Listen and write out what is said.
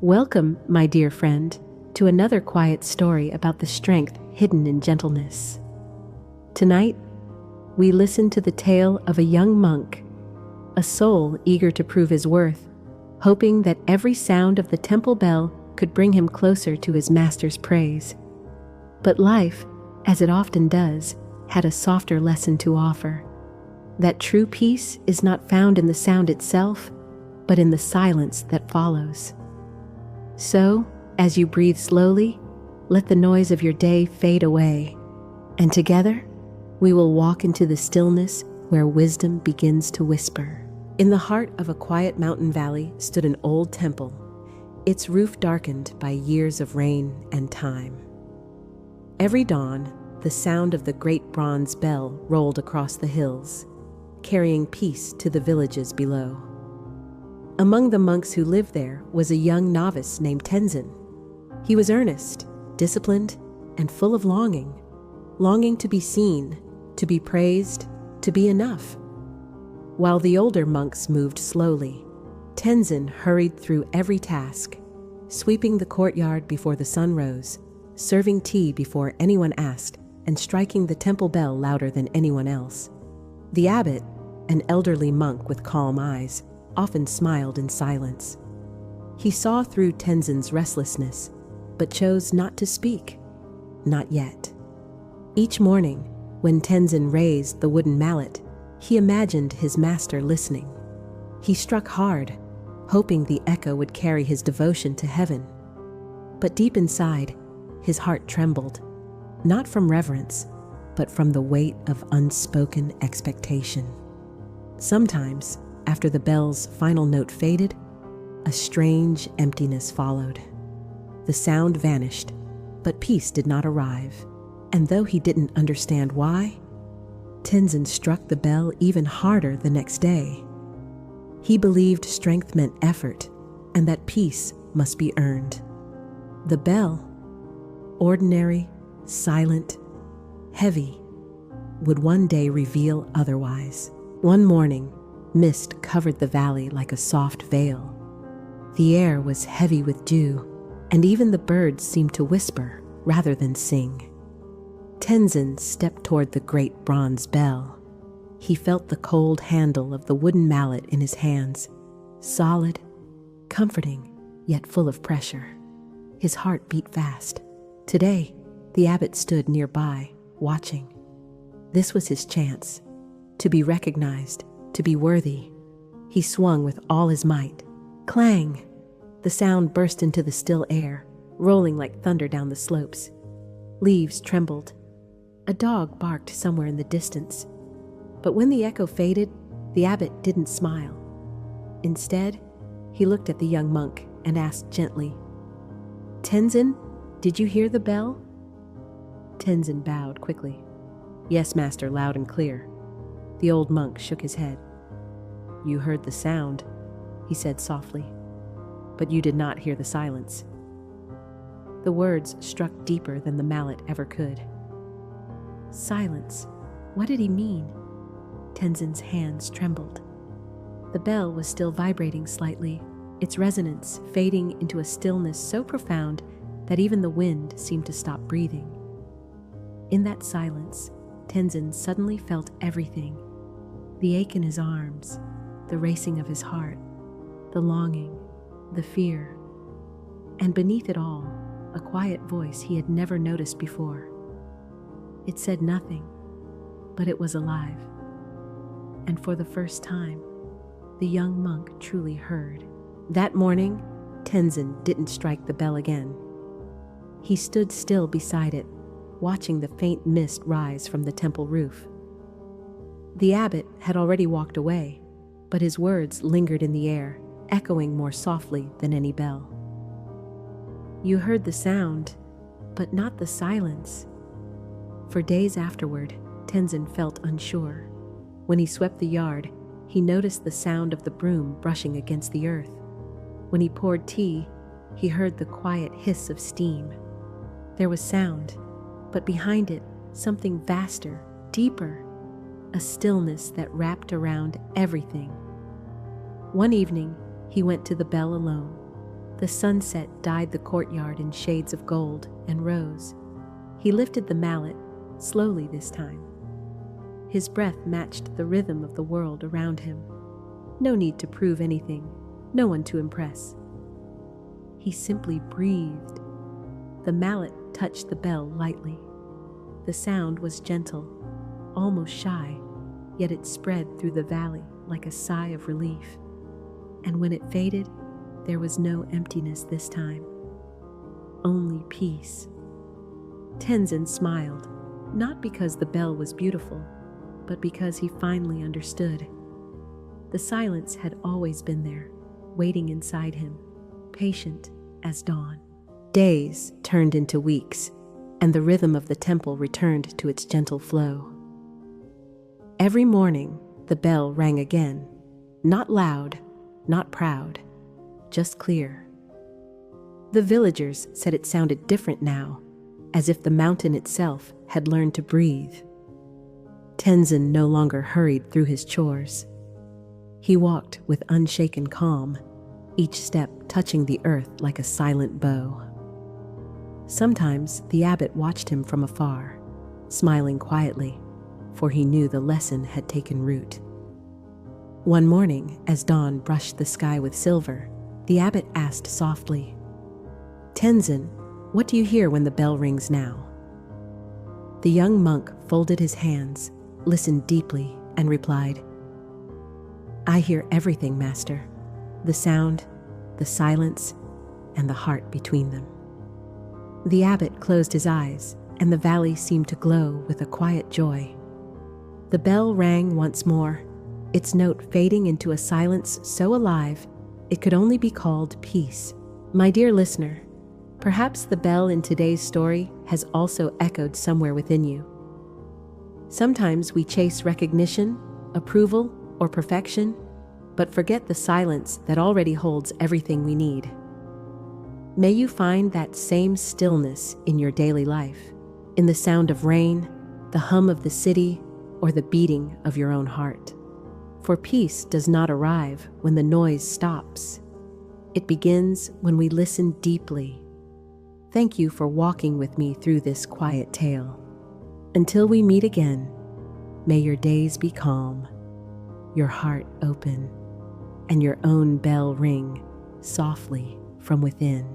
Welcome, my dear friend, to another quiet story about the strength hidden in gentleness. Tonight, we listen to the tale of a young monk, a soul eager to prove his worth, hoping that every sound of the temple bell could bring him closer to his master's praise. But life, as it often does, had a softer lesson to offer. That true peace is not found in the sound itself, but in the silence that follows. So, as you breathe slowly, let the noise of your day fade away, and together, we will walk into the stillness where wisdom begins to whisper. In the heart of a quiet mountain valley stood an old temple, its roof darkened by years of rain and time. Every dawn, the sound of the great bronze bell rolled across the hills, carrying peace to the villages below. Among the monks who lived there was a young novice named Tenzin. He was earnest, disciplined, and full of longing to be seen, to be praised, to be enough. While the older monks moved slowly, Tenzin hurried through every task, sweeping the courtyard before the sun rose, serving tea before anyone asked, and striking the temple bell louder than anyone else. The abbot, an elderly monk with calm eyes, often smiled in silence. He saw through Tenzin's restlessness, but chose not to speak. Not yet. Each morning, when Tenzin raised the wooden mallet, he imagined his master listening. He struck hard, hoping the echo would carry his devotion to heaven. But deep inside, his heart trembled, not from reverence, but from the weight of unspoken expectation. Sometimes, after the bell's final note faded, a strange emptiness followed. The sound vanished, but peace did not arrive, and though he didn't understand why, Tenzin struck the bell even harder the next day. He believed strength meant effort, and that peace must be earned. The bell, ordinary, silent, heavy, would one day reveal otherwise. One morning, mist covered the valley like a soft veil. The air was heavy with dew, and even the birds seemed to whisper rather than sing. Tenzin stepped toward the great bronze bell. He felt the cold handle of the wooden mallet in his hands, solid, comforting, yet full of pressure. His heart beat fast. Today, the abbot stood nearby, watching. This was his chance, to be recognized, to be worthy. He swung with all his might. Clang! The sound burst into the still air, rolling like thunder down the slopes. Leaves trembled. A dog barked somewhere in the distance. But when the echo faded, the abbot didn't smile. Instead, he looked at the young monk and asked gently, "Tenzin, did you hear the bell?" Tenzin bowed quickly. "Yes, master, loud and clear." The old monk shook his head. "You heard the sound," he said softly, "but you did not hear the silence." The words struck deeper than the mallet ever could. Silence. What did he mean? Tenzin's hands trembled. The bell was still vibrating slightly, its resonance fading into a stillness so profound that even the wind seemed to stop breathing. In that silence, Tenzin suddenly felt everything. The ache in his arms, the racing of his heart, the longing, the fear, and beneath it all, a quiet voice he had never noticed before. It said nothing, but it was alive. And for the first time, the young monk truly heard. That morning, Tenzin didn't strike the bell again. He stood still beside it, watching the faint mist rise from the temple roof. The abbot had already walked away, but his words lingered in the air, echoing more softly than any bell. "You heard the sound, but not the silence." For days afterward, Tenzin felt unsure. When he swept the yard, he noticed the sound of the broom brushing against the earth. When he poured tea, he heard the quiet hiss of steam. There was sound, but behind it, something vaster, deeper, a stillness that wrapped around everything. One evening, he went to the bell alone. The sunset dyed the courtyard in shades of gold and rose. He lifted the mallet, slowly this time. His breath matched the rhythm of the world around him. No need to prove anything, no one to impress. He simply breathed. The mallet touched the bell lightly. The sound was gentle, almost shy, yet it spread through the valley like a sigh of relief. And when it faded, there was no emptiness this time, only peace. Tenzin smiled, not because the bell was beautiful, but because he finally understood. The silence had always been there, waiting inside him, patient as dawn. Days turned into weeks, and the rhythm of the temple returned to its gentle flow. Every morning, the bell rang again, not loud, not proud, just clear. The villagers said it sounded different now, as if the mountain itself had learned to breathe. Tenzin no longer hurried through his chores. He walked with unshaken calm, each step touching the earth like a silent bow. Sometimes the abbot watched him from afar, smiling quietly, for he knew the lesson had taken root. One morning, as dawn brushed the sky with silver, the abbot asked softly, "Tenzin, what do you hear when the bell rings now?" The young monk folded his hands, listened deeply, and replied, "I hear everything, Master. The sound, the silence, and the heart between them." The abbot closed his eyes, and the valley seemed to glow with a quiet joy. The bell rang once more, its note fading into a silence so alive it could only be called peace. My dear listener, perhaps the bell in today's story has also echoed somewhere within you. Sometimes we chase recognition, approval, or perfection, but forget the silence that already holds everything we need. May you find that same stillness in your daily life, in the sound of rain, the hum of the city, or the beating of your own heart. For peace does not arrive when the noise stops. It begins when we listen deeply. Thank you for walking with me through this quiet tale. Until we meet again, may your days be calm, your heart open, and your own bell ring softly from within.